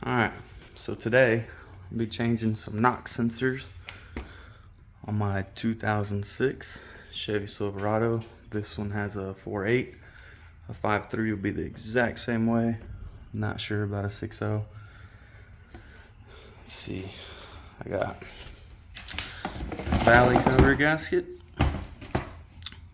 Alright, so today I'll be changing some knock sensors on my 2006 Chevy Silverado. This one has a 4.8. A 5.3 will be the exact same way. Not sure about a 6.0. Let's see, I got a valley cover gasket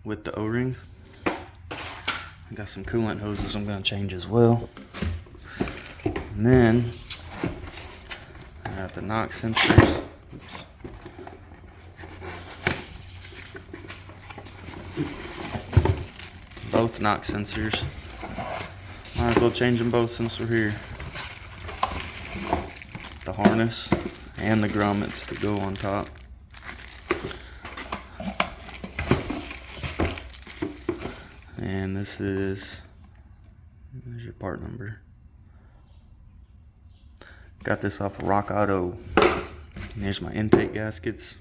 with the O-rings. I got some coolant hoses I'm going to change as well. And then I got the knock sensors. Oops. Both knock sensors. Might as well change them both since we're here. The harness and the grommets that go on top. And this is, there's your part number. Got this off of Rock Auto. And here's my intake gaskets.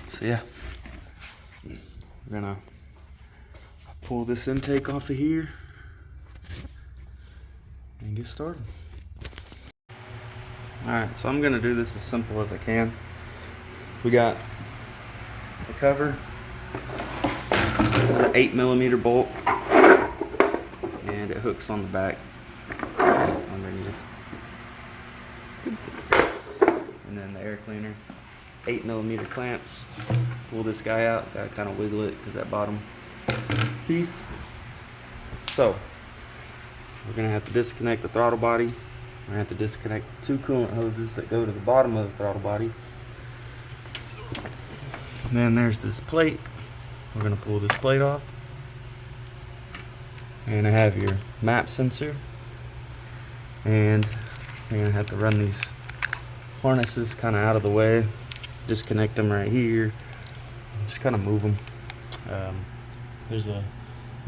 So yeah, we're gonna pull this intake off of here and get started. Alright, so I'm gonna do this as simple as I can. We got the cover. It's an 8mm bolt, and it hooks on the back underneath. And then the air cleaner, 8mm clamps. Pull this guy out, gotta kind of wiggle it because that bottom piece. So we're gonna have to disconnect the throttle body. We're gonna have to disconnect two coolant hoses that go to the bottom of the throttle body. And then there's this plate. We're going to pull this plate off, and I have your map sensor, and you're going to have to run these harnesses kind of out of the way, disconnect them right here, just kind of move them. There's a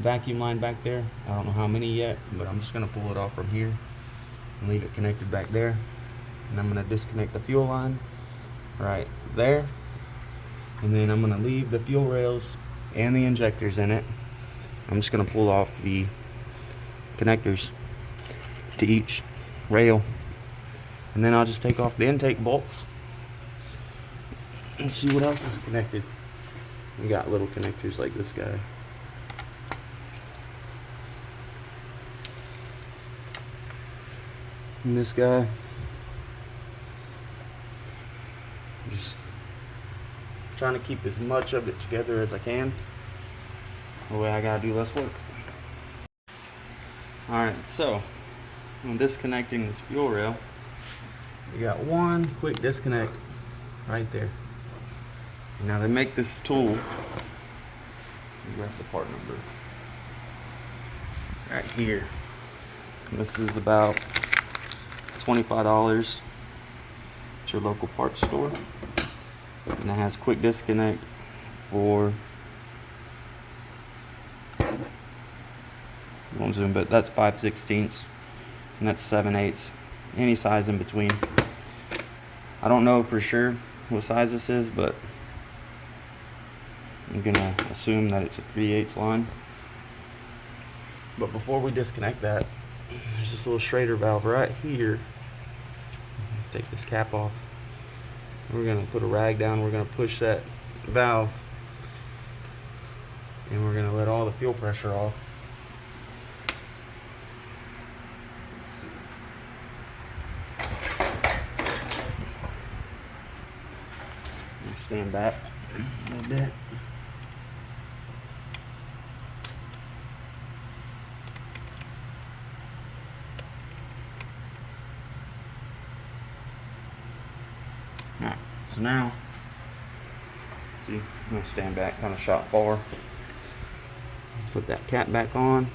vacuum line back there. I don't know how many yet, but I'm just going to pull it off from here and leave it connected back there. And I'm going to disconnect the fuel line right there, and then I'm going to leave the fuel rails and the injectors in it. I'm just going to pull off the connectors to each rail, and then I'll just take off the intake bolts and see what else is connected. We got little connectors like this guy. And this guy. Just trying to keep as much of it together as I can. That way I gotta do less work. Alright, so I'm disconnecting this fuel rail. We got one quick disconnect right there. Now they make this tool. Grab the part number right here. This is about $25 at your local parts store. And it has quick disconnect for, won't zoom, but that's 5/16 and that's 7/8, any size in between. I don't know for sure what size this is, but I'm gonna assume that it's a 3/8 line. But before we disconnect that, there's this little Schrader valve right here. Take this cap off. We're going to put a rag down, we're going to push that valve, and we're going to let all the fuel pressure off. Let's see. Stand back a little bit. Alright, so now, see, I'm going to stand back, kind of shot forward. Put that cap back on.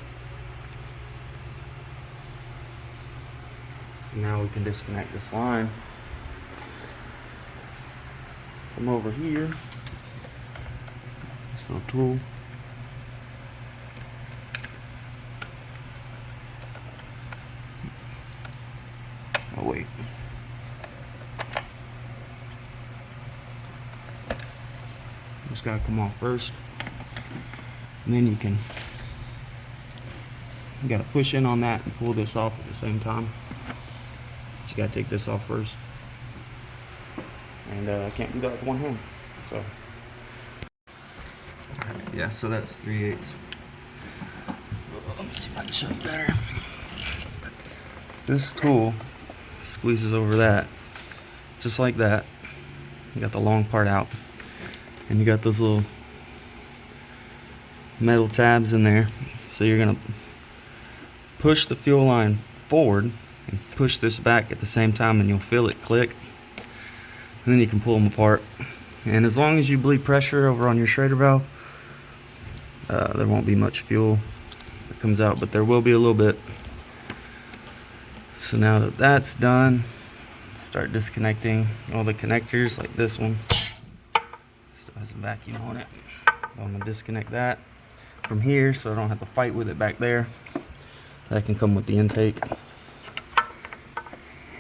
And now we can disconnect this line from over here. This little tool. Oh, wait. It's got to come off first, and then you can You gotta push in on that and pull this off at the same time. But you gotta take this off first. And I can't do that with one hand. So yeah, so that's 3/8. Let me see if I can show you better. This tool squeezes over that, just like that. You got the long part out, and you got those little metal tabs in there. So you're gonna push the fuel line forward and push this back at the same time, and you'll feel it click. And then you can pull them apart. And as long as you bleed pressure over on your Schrader valve, there won't be much fuel that comes out, but there will be a little bit. So now that that's done, start disconnecting all the connectors, like this one. Still has a vacuum on it. I'm gonna disconnect that from here so I don't have to fight with it back there. That can come with the intake.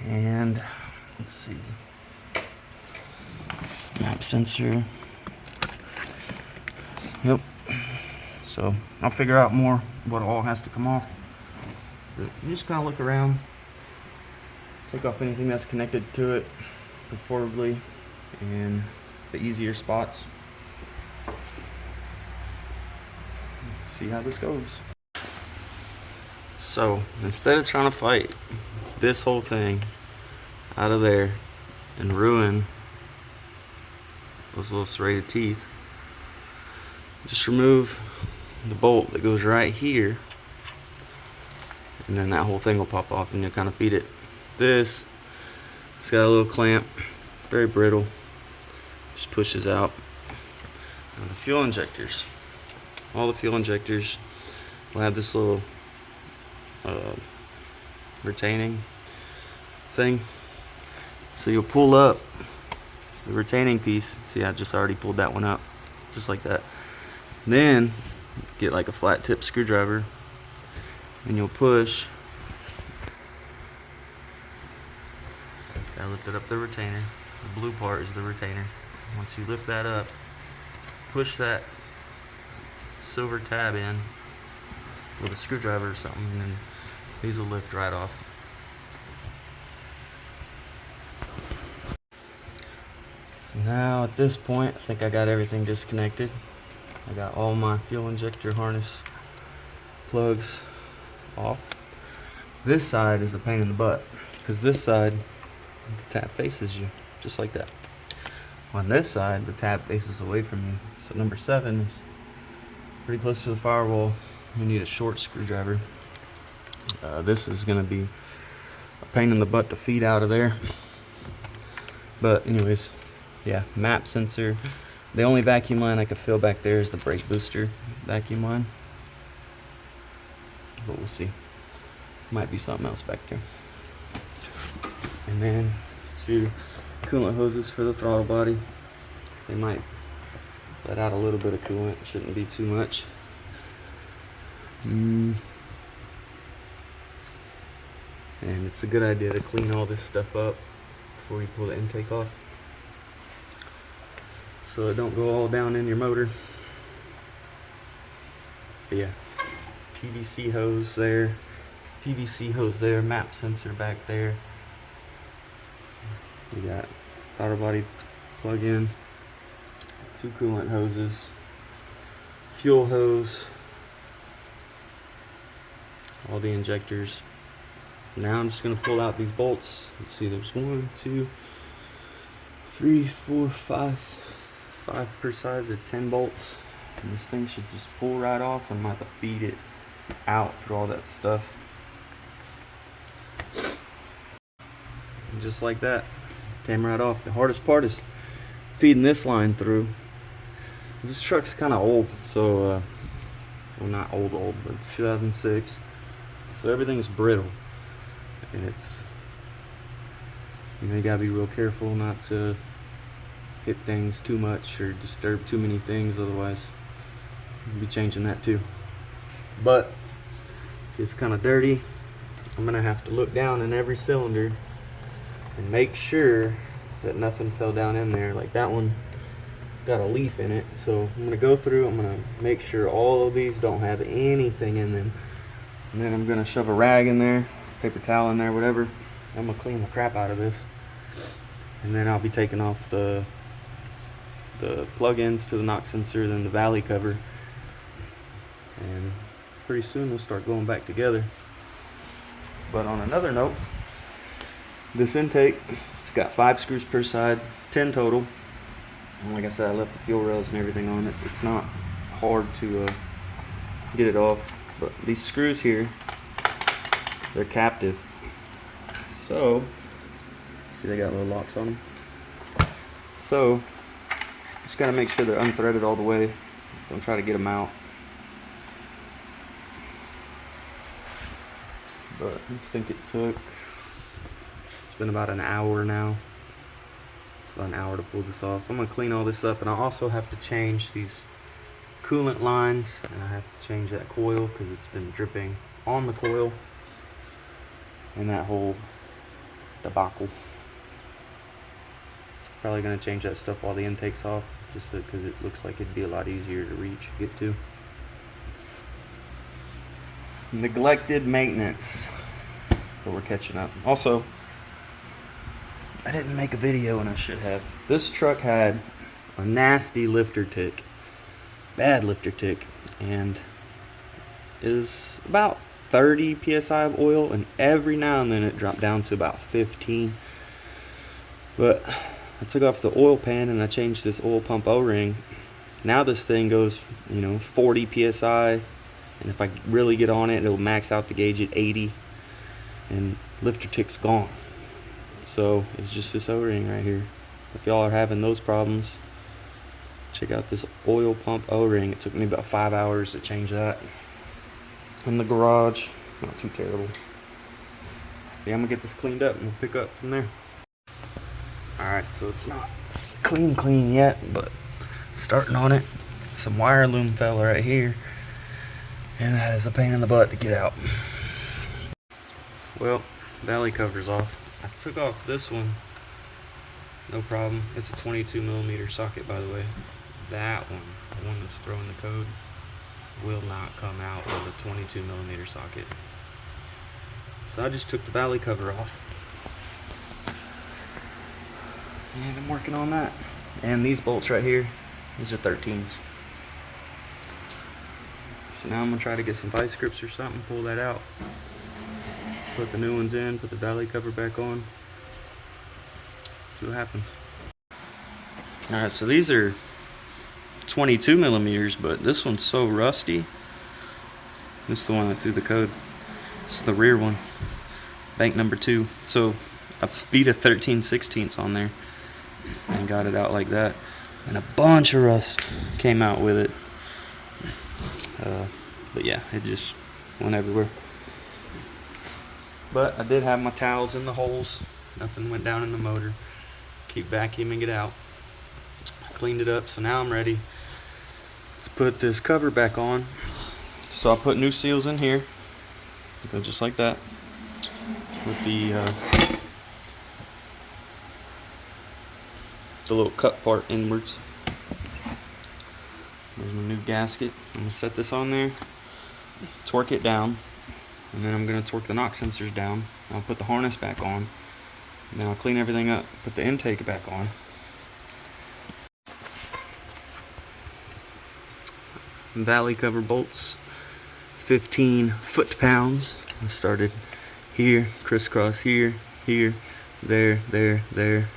And let's see. Map sensor. Yep. So I'll figure out more what all has to come off. But you just kind of look around, take off anything that's connected to it, preferably in the easier spots. Let's see how this goes. So instead of trying to fight this whole thing out of there and ruin those little serrated teeth, just remove the bolt that goes right here, and then that whole thing will pop off and you'll kind of feed it. This, it's got a little clamp, very brittle, just pushes out. Now the fuel injectors, all the fuel injectors will have this little retaining thing. So you'll pull up the retaining piece. See, I just already pulled that one up, just like that. Then get like a flat tip screwdriver and you'll push. I lifted up the retainer. The blue part is the retainer. Once you lift that up, push that silver tab in with a screwdriver or something, and then these will lift right off. So now at this point, I think I got everything disconnected. I got all my fuel injector harness plugs off. This side is a pain in the butt, because this side, the tab faces you, just like that. On this side, the tab faces away from you. So number 7 is pretty close to the firewall. You need a short screwdriver. This is going to be a pain in the butt to feed out of there. But anyways, yeah, map sensor. The only vacuum line I can feel back there is the brake booster vacuum line. But we'll see. Might be something else back there. And then 2 coolant hoses for the throttle body. They might let out a little bit of coolant. Shouldn't be too much. And it's a good idea to clean all this stuff up before you pull the intake off, so it don't go all down in your motor. But yeah, PVC hose there, PVC hose there, map sensor back there. We got throttle body plug in, 2 coolant hoses, fuel hose, all the injectors. Now I'm just going to pull out these bolts. Let's see, there's 1, 2, 3, 4, 5 per side. There are 10 bolts. And this thing should just pull right off, and I'm about to feed it out through all that stuff. And just like that, came right off. The hardest part is feeding this line through. This truck's kind of old, so well, not old, but it's 2006. So everything's brittle, and it's, you gotta be real careful not to hit things too much or disturb too many things, otherwise you'll be changing that too. But it's kind of dirty. I'm gonna have to look down in every cylinder and make sure that nothing fell down in there. Like that one got a leaf in it, so I'm gonna go through, I'm gonna make sure all of these don't have anything in them. And then I'm gonna shove a rag in there, paper towel in there, whatever. I'm gonna clean the crap out of this. And then I'll be taking off the plug-ins to the knock sensor, then the valley cover. And pretty soon we'll start going back together. But on another note, this intake, it's got 5 screws per side, 10 total. And like I said, I left the fuel rails and everything on it. It's not hard to get it off. But these screws here, they're captive. So, see they got little locks on them. So, just gotta make sure they're unthreaded all the way. Don't try to get them out. But I think it's been about an hour now. It's about an hour to pull this off. I'm gonna clean all this up, and I also have to change these coolant lines, and I have to change that coil because it's been dripping on the coil and that whole debacle. Probably gonna change that stuff while the intake's off, just because it looks like it'd be a lot easier to get to. Neglected maintenance, but we're catching up. Also, I didn't make a video, and I should have. This truck had a nasty lifter tick, bad lifter tick, and it was about 30 psi of oil, and every now and then it dropped down to about 15. But I took off the oil pan and I changed this oil pump O-ring. Now this thing goes, 40 psi, and if I really get on it, it'll max out the gauge at 80, and lifter tick's gone. So it's just this O-ring right here. If y'all are having those problems, check out this oil pump O-ring. It took me about 5 hours to change that in the garage. Not too terrible. Yeah, I'm gonna get this cleaned up and we'll pick up from there. Alright, so it's not clean yet, but starting on it. Some wire loom fell right here, and that is a pain in the butt to get out. Well, valley cover's off. I took off this one, no problem. It's a 22mm socket, by the way. That one, the one that's throwing the code, will not come out with a 22mm socket. So I just took the valley cover off. And I'm working on that. And these bolts right here, these are 13s. So now I'm gonna try to get some vice grips or something, pull that out, put the new ones in, put the valley cover back on, see what happens. Alright, so these are 22mm, but this one's so rusty. This is the one that threw the code. It's the rear one, bank number 2. So I beat a 13/16 on there and got it out like that, and a bunch of rust came out with it. But yeah, it just went everywhere. But I did have my towels in the holes. Nothing went down in the motor. Keep vacuuming it out. I cleaned it up, so now I'm ready to put this cover back on. So I put new seals in here. Go just like that. With the little cut part inwards. There's my new gasket. I'm gonna set this on there, torque it down, and then I'm gonna torque the knock sensors down. I'll put the harness back on, and then I'll clean everything up, put the intake back on. Valley cover bolts, 15 foot-pounds. I started here, crisscross here, here, there, there, there,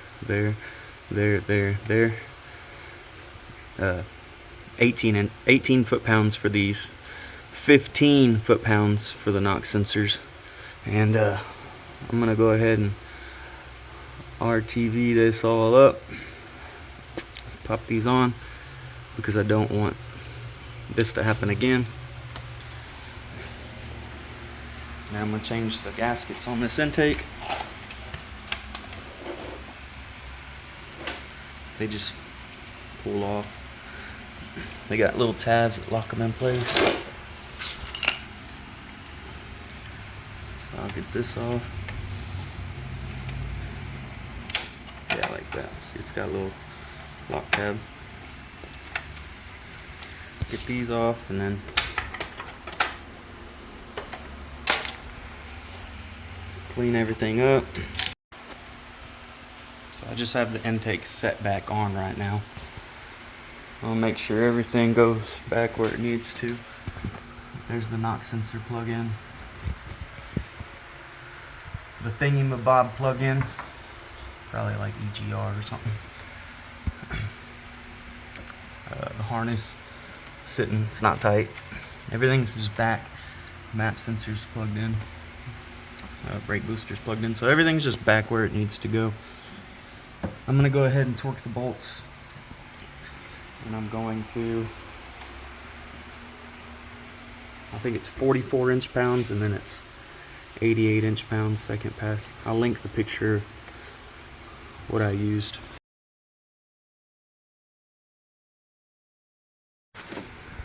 there, there. 18 foot-pounds for these, 15 foot-pounds for the knock sensors, and I'm gonna go ahead and RTV this all up, pop these on, because I don't want this to happen again. Now I'm gonna change the gaskets on this intake. They just pull off. They got little tabs that lock them in place. So I'll get this off. Yeah, like that. See, it's got a little lock tab. Get these off, and then clean everything up. So I just have the intake set back on right now. I'll make sure everything goes back where it needs to. There's the knock sensor plug-in. The thingy-mabob plug-in. Probably like EGR or something. The harness sitting, it's not tight. Everything's just back. Map sensors plugged in. Brake boosters plugged in. So everything's just back where it needs to go. I'm gonna go ahead and torque the bolts. And I'm going to, I think it's 44 inch-pounds and then it's 88 inch-pounds second pass. I'll link the picture of what I used.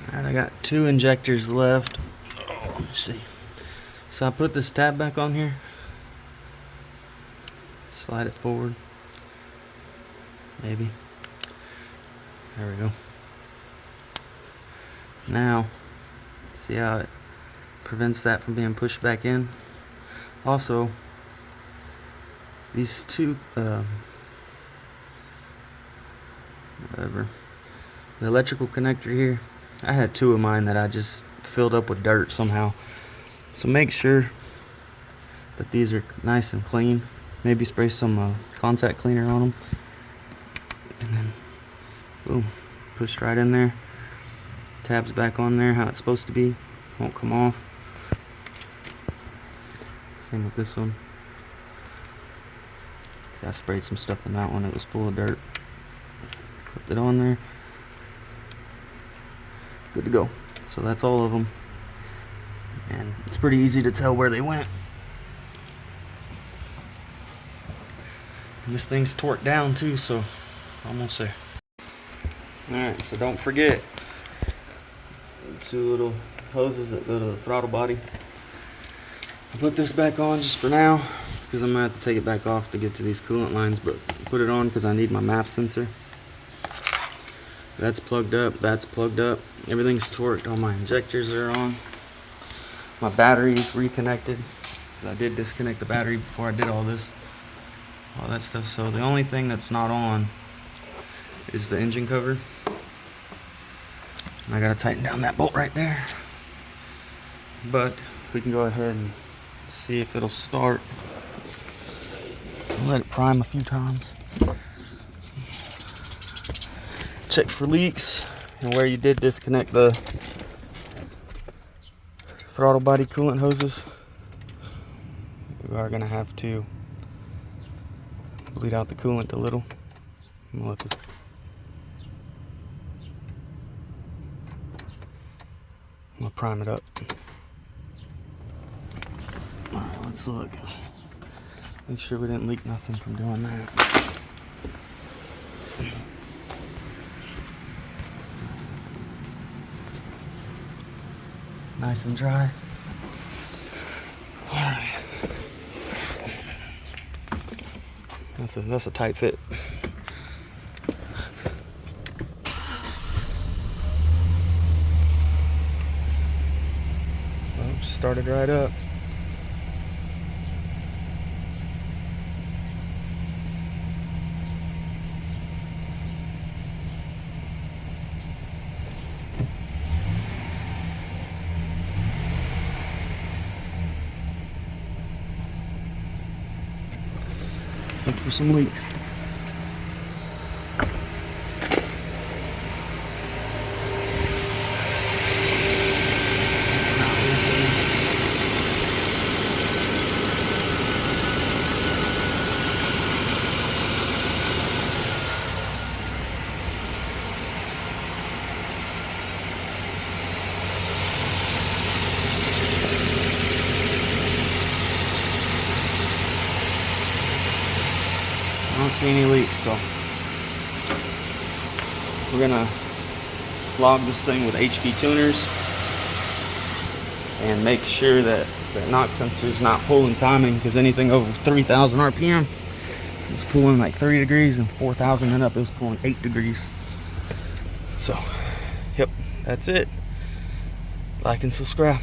Alright, I got 2 injectors left. Oh, let me see. So I put this tab back on here. Slide it forward. Maybe. There we go. Now, see how it prevents that from being pushed back in? Also, these two, whatever, the electrical connector here, I had 2 of mine that I just filled up with dirt somehow. So make sure that these are nice and clean. Maybe spray some contact cleaner on them. And then, boom, push right in there. Tabs back on there, how it's supposed to be. Won't come off. Same with this one. See, I sprayed some stuff in that one. It was full of dirt. Clipped it on there. Good to go. So that's all of them. And it's pretty easy to tell where they went. And this thing's torqued down too, so almost there. Alright, so don't forget the 2 little hoses that go to the throttle body. I'll put this back on just for now because I'm going to have to take it back off to get to these coolant lines, but put it on because I need my map sensor. That's plugged up, that's plugged up. Everything's torqued, all my injectors are on. My battery's reconnected because I did disconnect the battery before I did all this. All that stuff. So the only thing that's not on is the engine cover. And I gotta tighten down that bolt right there. But we can go ahead and see if it'll start. Let it prime a few times. Check for leaks and where you did disconnect the throttle body coolant hoses. We are gonna have to bleed out the coolant a little. I'm gonna let this. I'm gonna prime it up. Alright, let's look. Make sure we didn't leak nothing from doing that. Nice and dry. Alright. That's a tight fit. Well, started right up. Look for some leaks. I don't see any leaks, so we're gonna log this thing with HP tuners and make sure that the knock sensor is not pulling timing, because anything over 3,000 RPM is pulling like 3 degrees, and 4,000 and up it was pulling 8 degrees. So, yep, that's it. Like and subscribe.